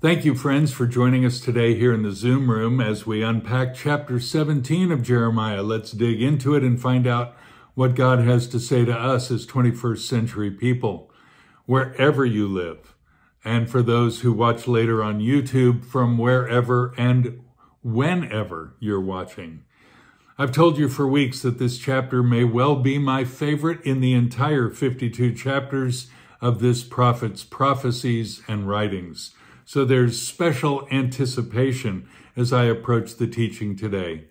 Thank you, friends, for joining us today here in the Zoom room as we unpack chapter 17 of Jeremiah. Let's dig into it and find out what God has to say to us as 21st century people, wherever you live. And for those who watch later on YouTube, from wherever and whenever you're watching. I've told you for weeks that this chapter may well be my favorite in the entire 52 chapters of this prophet's prophecies and writings. So there's special anticipation as I approach the teaching today.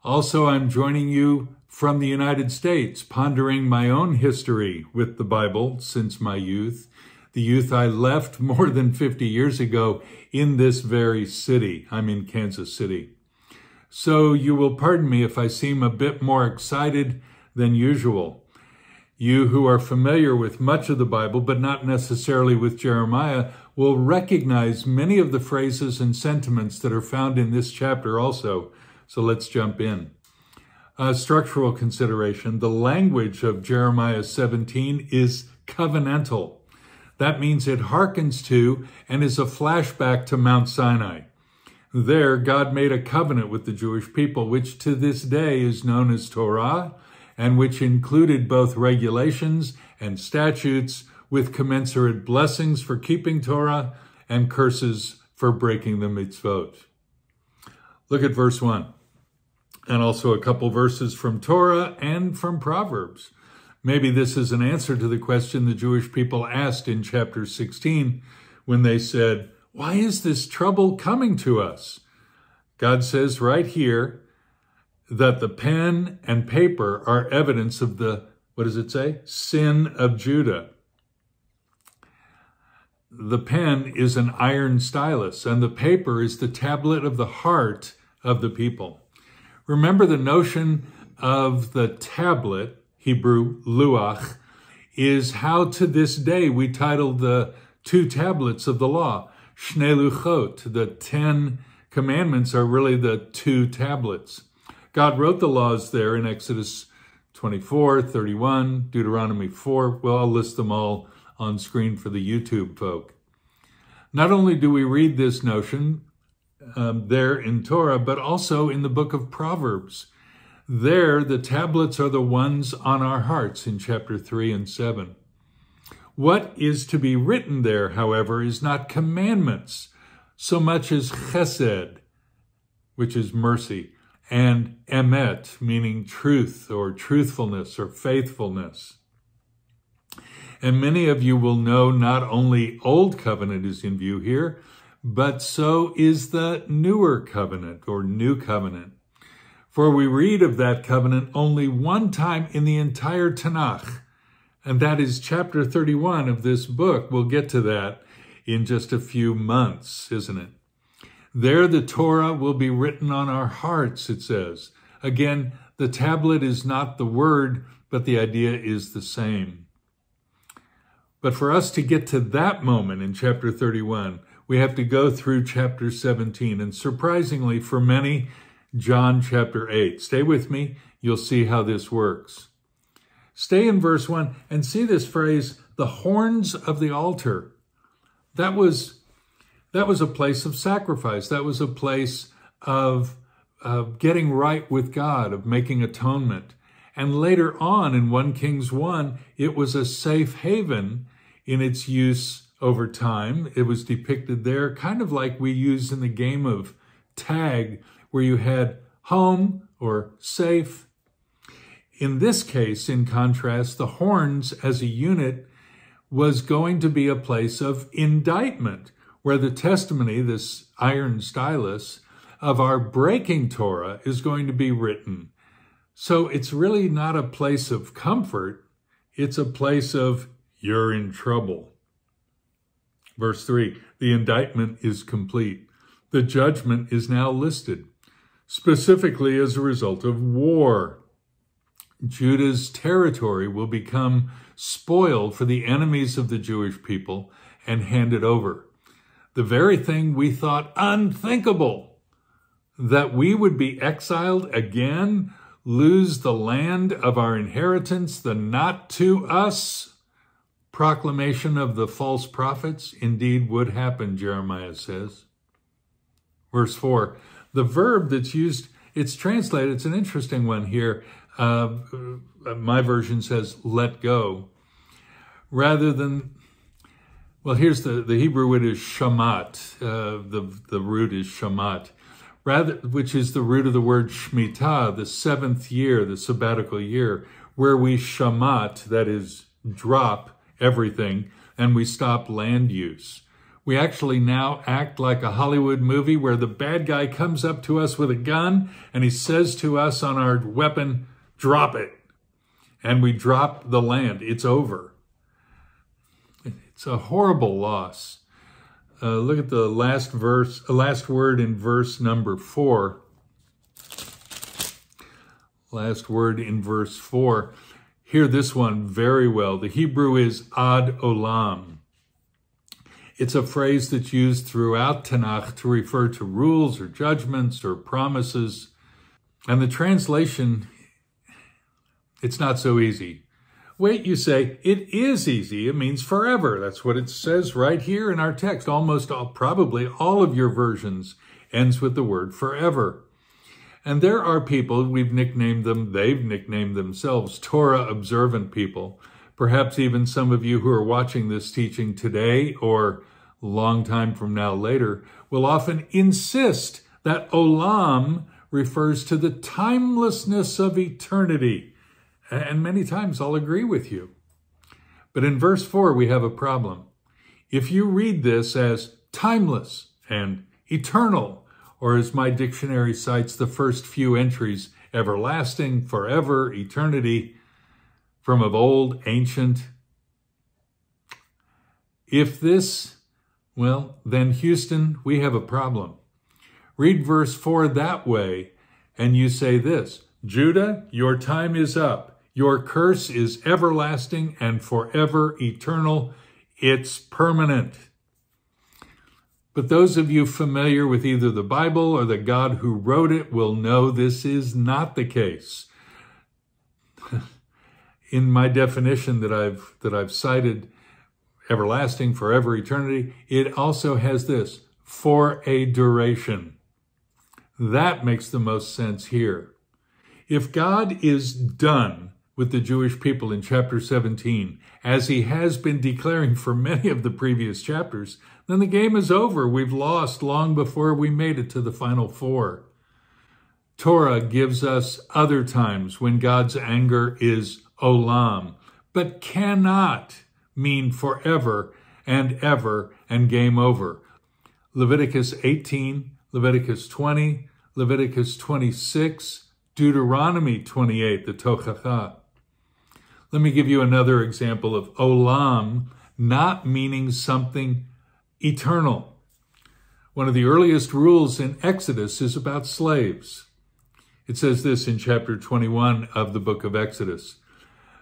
Also, I'm joining you from the United States, pondering my own history with the Bible since my youth, the youth I left more than 50 years ago in this very city. I'm in Kansas City. So you will pardon me if I seem a bit more excited than usual. You who are familiar with much of the Bible, but not necessarily with Jeremiah, will recognize many of the phrases and sentiments that are found in this chapter also. So let's jump in. Structural consideration. The language of Jeremiah 17 is covenantal. That means it hearkens to and is a flashback to Mount Sinai. There, God made a covenant with the Jewish people, which to this day is known as Torah, and which included both regulations and statutes with commensurate blessings for keeping Torah and curses for breaking the mitzvot. Look at verse 1, and also a couple verses from Torah and from Proverbs. Maybe this is an answer to the question the Jewish people asked in chapter 16 when they said, "Why is this trouble coming to us?" God says right here that the pen and paper are evidence of the, what does it say? Sin of Judah. The pen is an iron stylus, and the paper is the tablet of the heart of the people. Remember, the notion of the tablet, Hebrew luach, is how to this day we title the two tablets of the law. Shnei luchot, the 10 commandments are really the two tablets. God wrote the laws there in Exodus 24, 31, Deuteronomy 4. Well, I'll list them all on screen for the YouTube folk. Not only do we read this notion there in Torah, but also in the book of Proverbs. There, the tablets are the ones on our hearts in chapter 3 and 7. What is to be written there, however, is not commandments so much as chesed, which is mercy, and emet, meaning truth or truthfulness or faithfulness. And many of you will know not only Old Covenant is in view here, but so is the newer covenant or New Covenant. For we read of that covenant only one time in the entire Tanakh, and that is chapter 31 of this book. We'll get to that in just a few months, isn't it? There the Torah will be written on our hearts, it says. Again, the tablet is not the word, but the idea is the same. But for us to get to that moment in chapter 31, we have to go through chapter 17, and surprisingly for many, John chapter 8. Stay with me, you'll see how this works. Stay in verse 1 and see this phrase, the horns of the altar. That was a place of sacrifice. That was a place of getting right with God, of making atonement. And later on in 1 Kings 1, it was a safe haven in its use over time. It was depicted there kind of like we use in the game of tag, where you had home or safe. In this case, in contrast, the horns as a unit was going to be a place of indictment, where the testimony, this iron stylus, of our breaking Torah is going to be written. So it's really not a place of comfort, it's a place of, you're in trouble. Verse 3, the indictment is complete. The judgment is now listed, specifically as a result of war. Judah's territory will become spoiled for the enemies of the Jewish people and handed over. The very thing we thought unthinkable, that we would be exiled again, lose the land of our inheritance, the not to us proclamation of the false prophets indeed would happen, Jeremiah says. Verse 4, the verb that's used, it's translated, it's an interesting one here. My version says, let go. Rather than, well, here's the Hebrew word is shamat. The root is shamat, which is the root of the word Shemitah, the seventh year, the sabbatical year, where we shamat, that is, drop everything, and we stop land use. We actually now act like a Hollywood movie where the bad guy comes up to us with a gun and he says to us on our weapon, drop it. And we drop the land. It's over. It's a horrible loss. Look at the last word in verse number 4. Last word in verse 4. Hear this one very well. The Hebrew is ad olam. It's a phrase that's used throughout Tanakh to refer to rules or judgments or promises. And the translation, it's not so easy. Wait, you say, it is easy. It means forever. That's what it says right here in our text. Probably all of your versions ends with the word forever. And there are people, they've nicknamed themselves Torah observant people. Perhaps even some of you who are watching this teaching today or a long time from now later will often insist that olam refers to the timelessness of eternity. And many times I'll agree with you. But in verse 4, we have a problem. If you read this as timeless and eternal, or as my dictionary cites the first few entries, everlasting, forever, eternity, from of old, ancient. If this, well, then Houston, we have a problem. Read verse 4 that way, and you say this, Judah, your time is up. Your curse is everlasting and forever eternal. It's permanent. But those of you familiar with either the Bible or the God who wrote it will know this is not the case. In my definition that I've cited, everlasting, forever, eternity, it also has this, for a duration. That makes the most sense here. If God is done with the Jewish people in chapter 17, as he has been declaring for many of the previous chapters, then the game is over. We've lost long before we made it to the final four. Torah gives us other times when God's anger is olam, but cannot mean forever and ever and game over. Leviticus 18, Leviticus 20, Leviticus 26, Deuteronomy 28, the Tochacha. Let me give you another example of olam not meaning something eternal. One of the earliest rules in Exodus is about slaves. It says this in chapter 21 of the book of Exodus.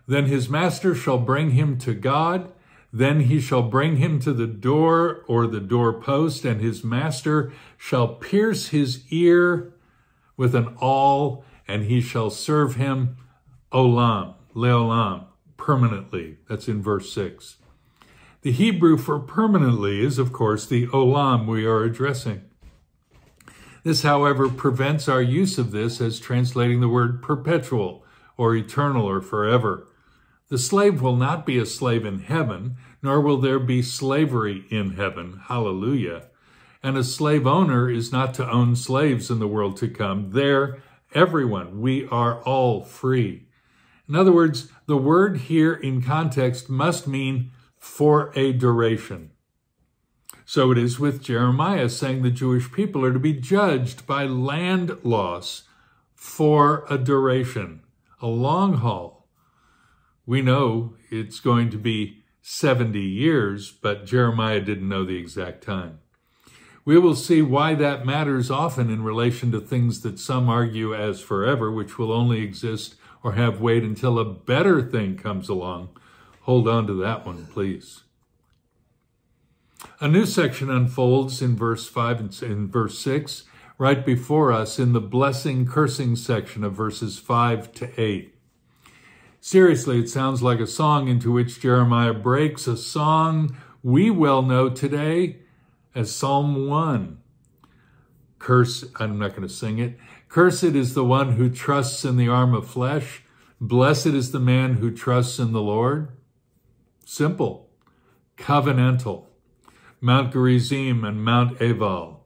Then his master shall bring him to God, then he shall bring him to the door or the doorpost, and his master shall pierce his ear with an awl, and he shall serve him olam, leolam, permanently. That's in verse 6. The Hebrew for permanently is, of course, the olam we are addressing. This, however, prevents our use of this as translating the word perpetual or eternal or forever. The slave will not be a slave in heaven, nor will there be slavery in heaven. Hallelujah. And a slave owner is not to own slaves in the world to come. They're everyone. We are all free. In other words, the word here in context must mean for a duration. So it is with Jeremiah saying the Jewish people are to be judged by land loss for a duration, a long haul. We know it's going to be 70 years, but Jeremiah didn't know the exact time. We will see why that matters often in relation to things that some argue as forever, which will only exist or have weight until a better thing comes along. Hold on to that one, please. A new section unfolds in verse 5 and in verse 6, right before us in the blessing-cursing section of verses 5 to 8. Seriously, it sounds like a song into which Jeremiah breaks, a song we well know today as Psalm 1. I'm not going to sing it. Cursed is the one who trusts in the arm of flesh. Blessed is the man who trusts in the Lord. Simple. Covenantal. Mount Gerizim and Mount Ebal.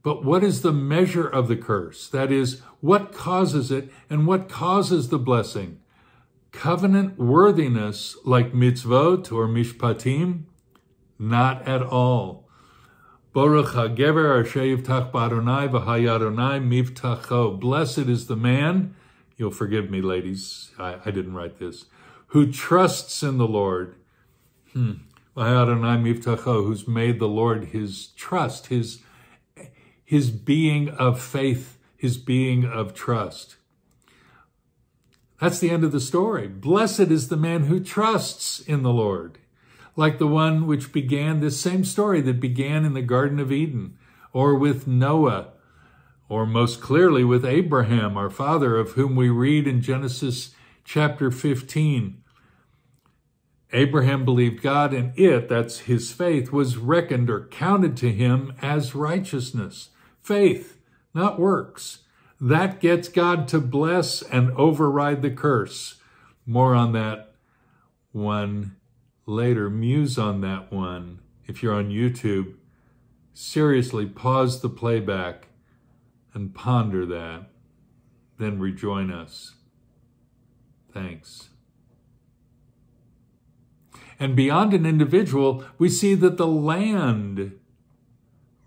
But what is the measure of the curse? That is, what causes it and what causes the blessing? Covenant worthiness like mitzvot or mishpatim? Not at all. Baruch hagever asher yivtach b'Adonai v'hayadonai mivtacho. Blessed is the man, you'll forgive me, ladies, I didn't write this, who trusts in the Lord. V'hayadonai mivtacho, who's made the Lord his trust, his being of faith, his being of trust. That's the end of the story. Blessed is the man who trusts in the Lord. Like the one which began this same story that began in the Garden of Eden, or with Noah, or most clearly with Abraham, our father, of whom we read in Genesis chapter 15. Abraham believed God, and that's his faith, was reckoned or counted to him as righteousness. Faith, not works. That gets God to bless and override the curse. More on that one later. Muse on that one. If you're on YouTube, seriously pause the playback and ponder that. Then rejoin us. Thanks. And beyond an individual, we see that the land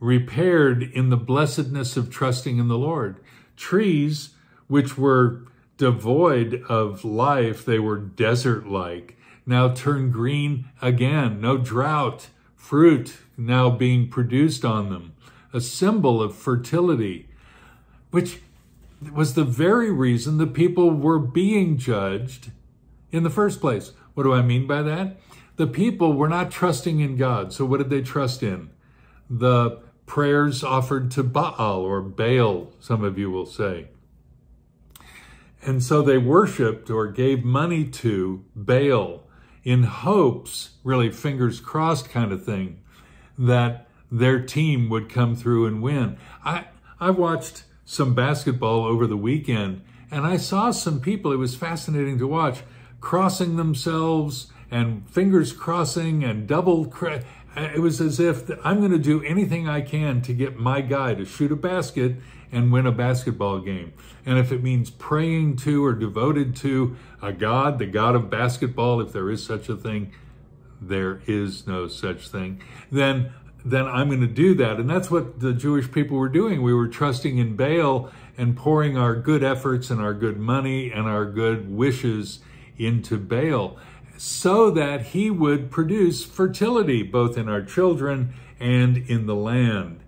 repaired in the blessedness of trusting in the Lord. Trees, which were devoid of life, they were desert-like, now turn green again. No drought, fruit now being produced on them. A symbol of fertility, which was the very reason the people were being judged in the first place. What do I mean by that? The people were not trusting in God. So what did they trust in? The prayers offered to Baal or Baal, some of you will say. And so they worshiped or gave money to Baal in hopes, really fingers crossed kind of thing, that their team would come through and win. I watched some basketball over the weekend, and I saw some people, it was fascinating to watch, crossing themselves and fingers crossing and it was as if I'm going to do anything I can to get my guy to shoot a basket and win a basketball game. And if it means praying to or devoted to a God, the God of basketball, if there is such a thing, there is no such thing, then I'm going to do that. And that's what the Jewish people were doing. We were trusting in Baal and pouring our good efforts and our good money and our good wishes into Baal so that he would produce fertility both in our children and in the land.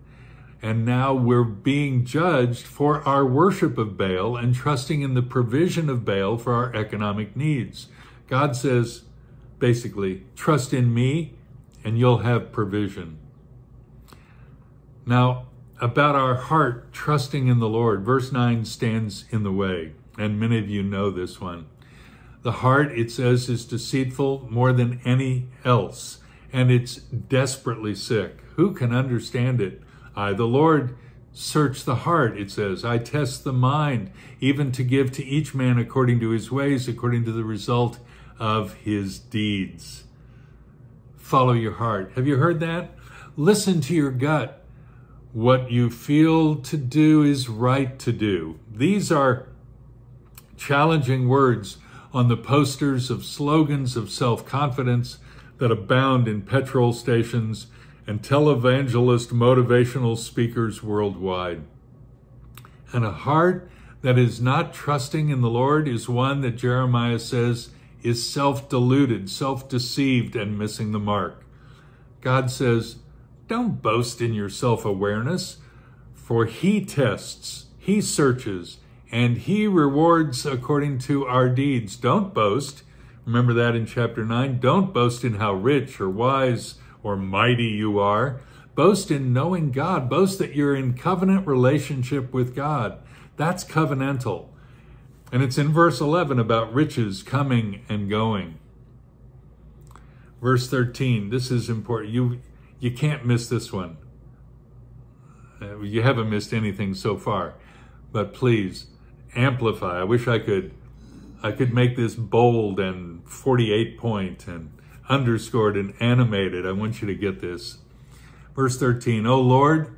And now we're being judged for our worship of Baal and trusting in the provision of Baal for our economic needs. God says, basically, trust in me and you'll have provision. Now, about our heart trusting in the Lord, verse 9 stands in the way, and many of you know this one. The heart, it says, is deceitful more than any else, and it's desperately sick. Who can understand it? I, the Lord, search the heart, it says. I test the mind, even to give to each man according to his ways, according to the result of his deeds. Follow your heart. Have you heard that? Listen to your gut. What you feel to do is right to do. These are challenging words on the posters of slogans of self-confidence that abound in petrol stations and televangelist motivational speakers worldwide. And a heart that is not trusting in the Lord is one that Jeremiah says is self-deluded, self-deceived, and missing the mark. God says, don't boast in your self-awareness, for he tests, he searches, and he rewards according to our deeds. Don't boast. Remember that in chapter 9. Don't boast in how rich or wise or mighty you are. Boast in knowing God. Boast that you're in covenant relationship with God. That's covenantal. And it's in verse 11 about riches coming and going. Verse 13, this is important. You can't miss this one. You haven't missed anything so far, but please amplify. I wish I could make this bold and 48 point and underscored and animated. I want you to get this. Verse 13, O Lord,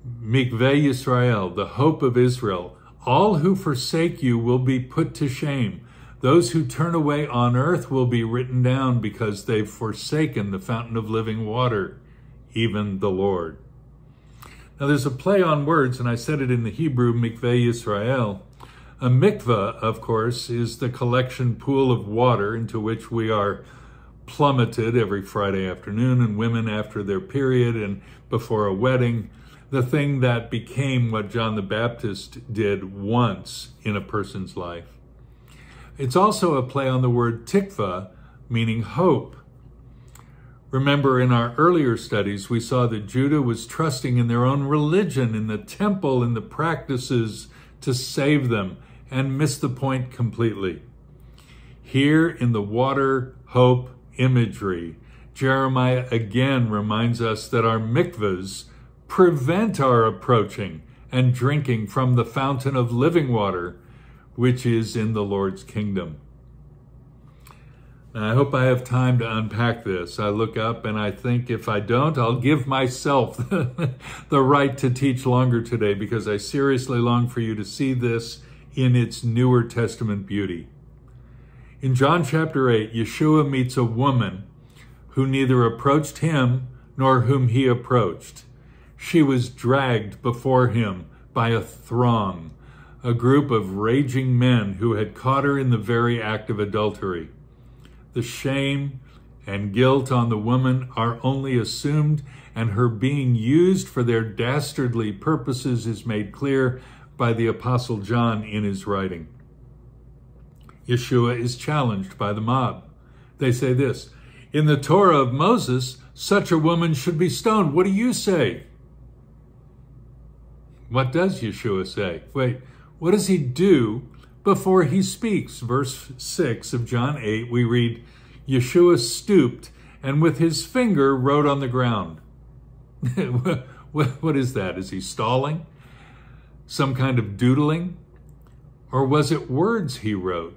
Mikveh Yisrael, the hope of Israel, all who forsake you will be put to shame. Those who turn away on earth will be written down because they've forsaken the fountain of living water, even the Lord. Now there's a play on words, and I said it in the Hebrew, Mikveh Yisrael. A mikveh, of course, is the collection pool of water into which we are plummeted every Friday afternoon, and women after their period and before a wedding, the thing that became what John the Baptist did once in a person's life. It's also a play on the word tikva, meaning hope. Remember, in our earlier studies, we saw that Judah was trusting in their own religion, in the temple, in the practices to save them, and missed the point completely. Here in the water hope imagery, Jeremiah again reminds us that our mikvahs prevent our approaching and drinking from the fountain of living water, which is in the Lord's kingdom. Now, I hope I have time to unpack this. I look up and I think if I don't, I'll give myself the right to teach longer today, because I seriously long for you to see this in its Newer Testament beauty. In John chapter 8, Yeshua meets a woman who neither approached him nor whom he approached. She was dragged before him by a throng, a group of raging men who had caught her in the very act of adultery. The shame and guilt on the woman are only assumed, and her being used for their dastardly purposes is made clear by the Apostle John in his writing. Yeshua is challenged by the mob. They say this, in the Torah of Moses, such a woman should be stoned. What do you say? What does Yeshua say? Wait, what does he do before he speaks? Verse 6 of John 8, we read, Yeshua stooped and with his finger wrote on the ground. What is that? Is he stalling? Some kind of doodling? Or was it words he wrote?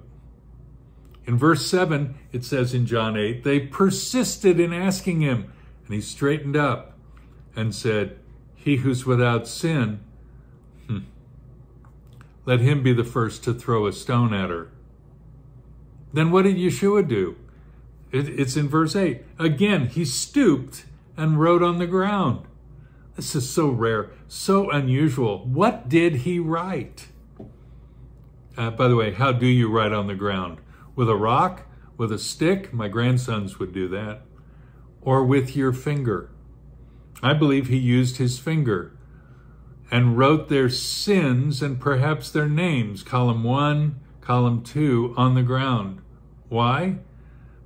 In verse 7, it says in John 8, they persisted in asking him, and he straightened up and said, he who's without sin, let him be the first to throw a stone at her. Then what did Yeshua do? It's in verse 8. Again, he stooped and wrote on the ground. This is so rare, so unusual. What did he write? By the way, how do you write on the ground? With a rock? With a stick? My grandsons would do that. Or with your finger? I believe he used his finger and wrote their sins and perhaps their names, column 1, column 2, on the ground. Why?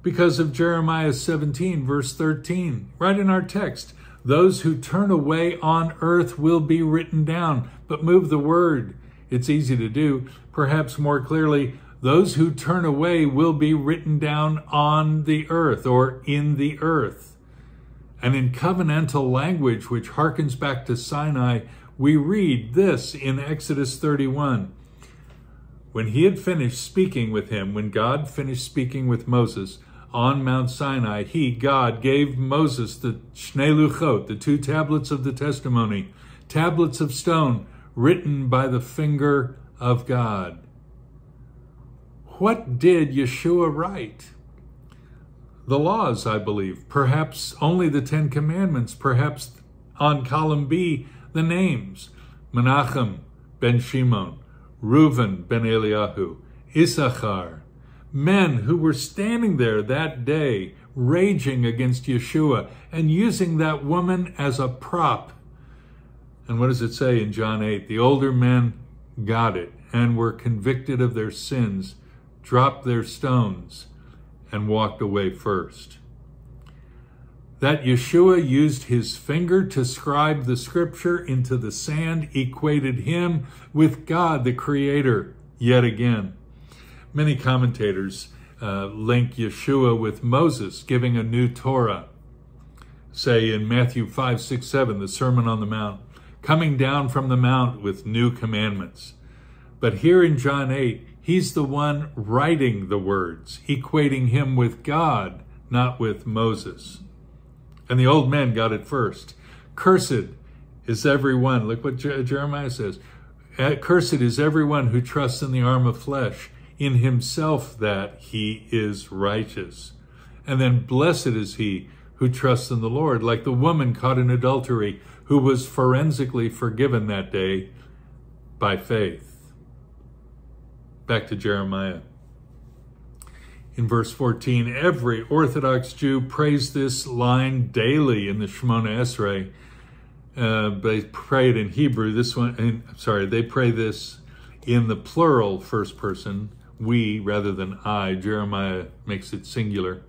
Because of Jeremiah 17, verse 13, right in our text. Those who turn away on earth will be written down. But move the word. It's easy to do. Perhaps more clearly, those who turn away will be written down on the earth or in the earth. And in covenantal language, which harkens back to Sinai, we read this in Exodus 31. When he had finished speaking with him, when God finished speaking with Moses on Mount Sinai, God, gave Moses the Shnei Luchot, the 2 tablets of the testimony, tablets of stone, written by the finger of God. What did Yeshua write? The laws, I believe. Perhaps only the 10 Commandments. Perhaps on column B, the names. Menachem ben Shimon, Reuven ben Eliyahu, Issachar. Men who were standing there that day, raging against Yeshua and using that woman as a prop. And what does it say in John 8? The older men got it and were convicted of their sins, dropped their stones, and walked away first. That Yeshua used his finger to scribe the scripture into the sand equated him with God, the Creator, yet again. Many commentators link Yeshua with Moses giving a new Torah. Say in Matthew 5, 6, 7, the Sermon on the Mount, coming down from the mount with new commandments. But here in John 8, he's the one writing the words, equating him with God, not with Moses. And the old men got it first. Cursed is everyone, look what Jeremiah says, cursed is everyone who trusts in the arm of flesh, in himself that he is righteous. And then blessed is he who trusts in the Lord, like the woman caught in adultery, who was forensically forgiven that day by faith. Back to Jeremiah. In verse 14, every Orthodox Jew prays this line daily in the Shemona Esrei. They pray it in Hebrew. They pray this in the plural first person, we rather than I. Jeremiah makes it singular.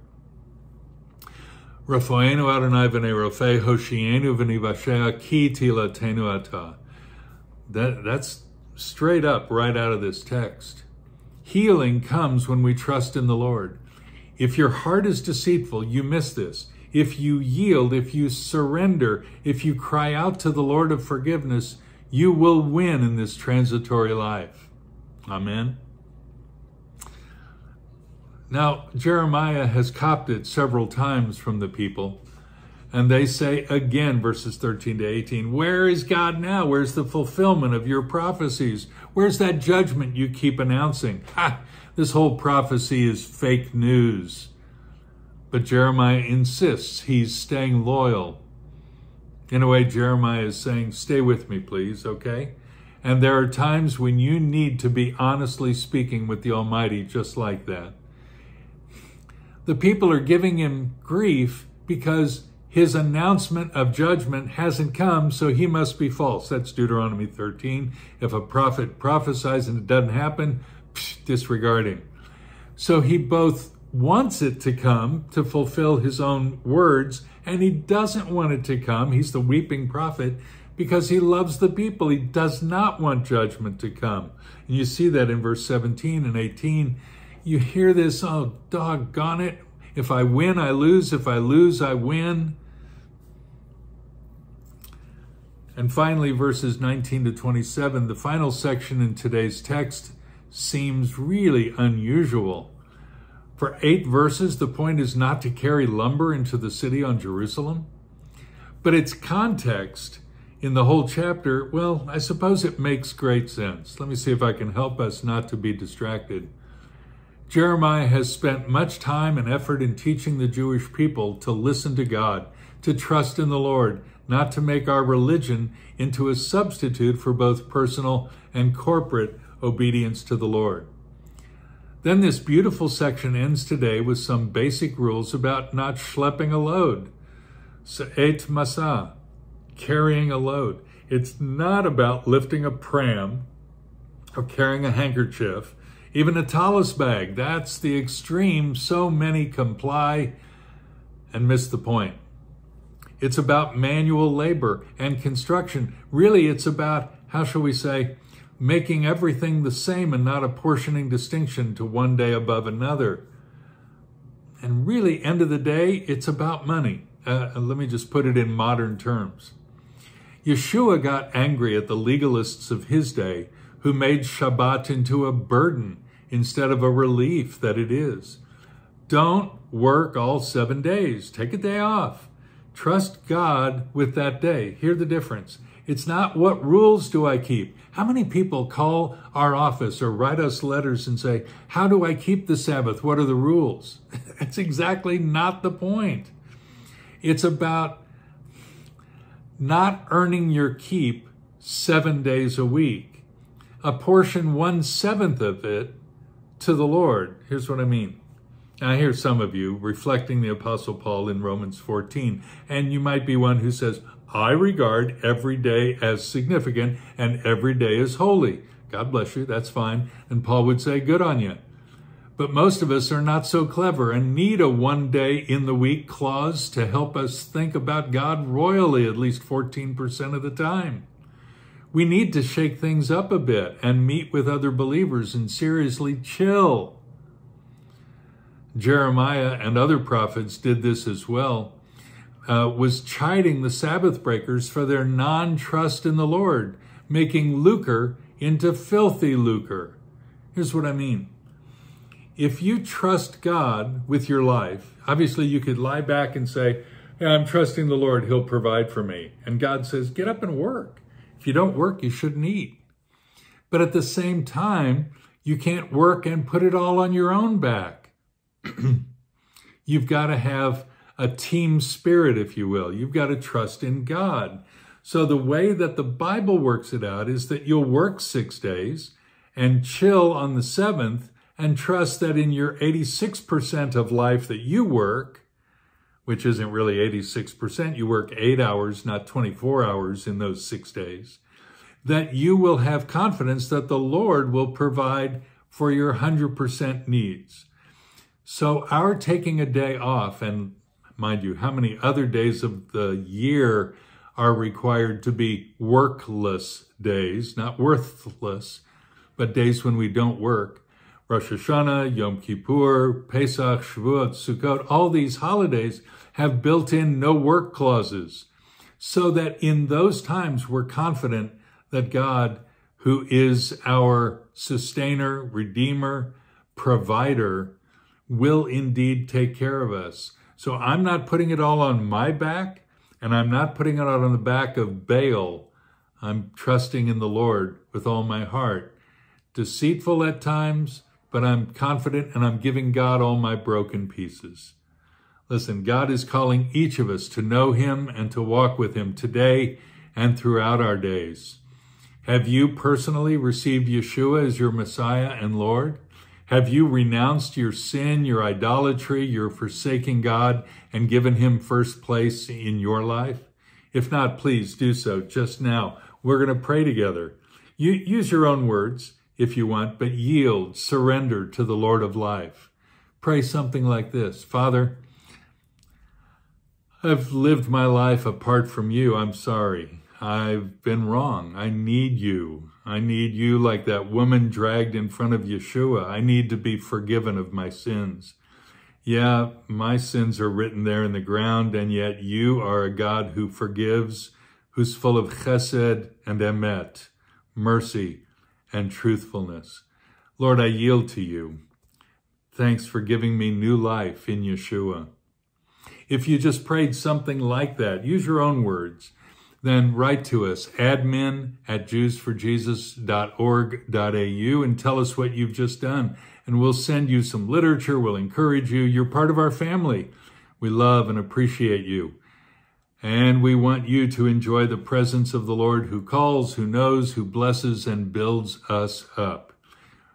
Rafoenu Adonai v'nei rofei hoshienu v'nivashea ki tilatenu ata. That's straight up right out of this text. Healing comes when we trust in the Lord. If your heart is deceitful, you miss this. If you yield, if you surrender, if you cry out to the Lord of forgiveness, you will win in this transitory life. Amen. Now, Jeremiah has copped it several times from the people, and they say again, verses 13 to 18, where is God now? Where's the fulfillment of your prophecies? Where's that judgment you keep announcing? This whole prophecy is fake news. But Jeremiah insists he's staying loyal. In a way, Jeremiah is saying, stay with me, please, okay? And there are times when you need to be honestly speaking with the Almighty just like that. The people are giving him grief because his announcement of judgment hasn't come, so he must be false. That's Deuteronomy 13. If a prophet prophesies and it doesn't happen, disregard him. So he both wants it to come to fulfill his own words, and he doesn't want it to come. He's the weeping prophet because he loves the people. He does not want judgment to come. And you see that in verse 17 and 18. You hear this, oh, doggone it. If I win, I lose. If I lose, I win. And finally, verses 19 to 27, the final section in today's text seems really unusual. For 8 verses, the point is not to carry lumber into the city on Jerusalem. But its context in the whole chapter, well, I suppose it makes great sense. Let me see if I can help us not to be distracted. Jeremiah has spent much time and effort in teaching the Jewish people to listen to God, to trust in the Lord, not to make our religion into a substitute for both personal and corporate obedience to the Lord. Then this beautiful section ends today with some basic rules about not schlepping a load. Se'et masa, carrying a load. It's not about lifting a pram or carrying a handkerchief, even a tallis bag. That's the extreme. So many comply and miss the point. It's about manual labor and construction. Really, it's about, how shall we say, making everything the same and not apportioning distinction to one day above another. And really, end of the day, it's about money. Let me just put it in modern terms. Yeshua got angry at the legalists of his day who made Shabbat into a burden instead of a relief that it is. Don't work all 7 days. Take a day off. Trust God with that day. Hear the difference. It's not what rules do I keep. How many people call our office or write us letters and say, how do I keep the Sabbath? What are the rules? That's exactly not the point. It's about not earning your keep 7 days a week. Apportion 1/7 of it to the Lord. Here's what I mean. I hear some of you reflecting the Apostle Paul in Romans 14, and you might be one who says, I regard every day as significant and every day as holy. God bless you, that's fine. And Paul would say, good on you. But most of us are not so clever and need a 1 day in the week clause to help us think about God royally at least 14% of the time. We need to shake things up a bit and meet with other believers and seriously chill. Jeremiah and other prophets did this as well, was chiding the Sabbath breakers for their non-trust in the Lord, making lucre into filthy lucre. Here's what I mean. If you trust God with your life, obviously you could lie back and say, yeah, I'm trusting the Lord, he'll provide for me. And God says, get up and work. If you don't work, you shouldn't eat. But at the same time, you can't work and put it all on your own back. You've got to have a team spirit, if you will. You've got to trust in God. So the way that the Bible works it out is that you'll work 6 days and chill on the 7th and trust that in your 86% of life that you work, which isn't really 86%, you work 8 hours, not 24 hours in those 6 days, that you will have confidence that the Lord will provide for your 100% needs. So our taking a day off, and mind you, how many other days of the year are required to be workless days, not worthless, but days when we don't work. Rosh Hashanah, Yom Kippur, Pesach, Shavuot, Sukkot, all these holidays have built-in no work clauses, so that in those times we're confident that God, who is our sustainer, redeemer, provider, will indeed take care of us. So I'm not putting it all on my back, and I'm not putting it out on the back of Baal. I'm trusting in the Lord with all my heart. Deceitful at times, but I'm confident, and I'm giving God all my broken pieces. Listen, God is calling each of us to know him and to walk with him today and throughout our days. Have you personally received Yeshua as your Messiah and Lord? Have you renounced your sin, your idolatry, your forsaking God, and given him first place in your life? If not, please do so just now. We're going to pray together. You use your own words if you want, but yield, surrender to the Lord of life. Pray something like this. Father, I've lived my life apart from you. I'm sorry. I've been wrong. I need you. I need you like that woman dragged in front of Yeshua. I need to be forgiven of my sins. Yeah, my sins are written there in the ground, and yet you are a God who forgives, who's full of chesed and emet, mercy and truthfulness. Lord, I yield to you. Thanks for giving me new life in Yeshua. If you just prayed something like that, use your own words, then write to us, admin@jewsforjesus.org.au, and tell us what you've just done. And we'll send you some literature, we'll encourage you. You're part of our family. We love and appreciate you. And we want you to enjoy the presence of the Lord who calls, who knows, who blesses, and builds us up.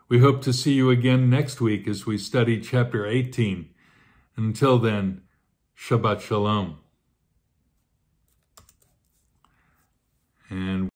We hope to see you again next week as we study chapter 18. Until then, Shabbat Shalom. And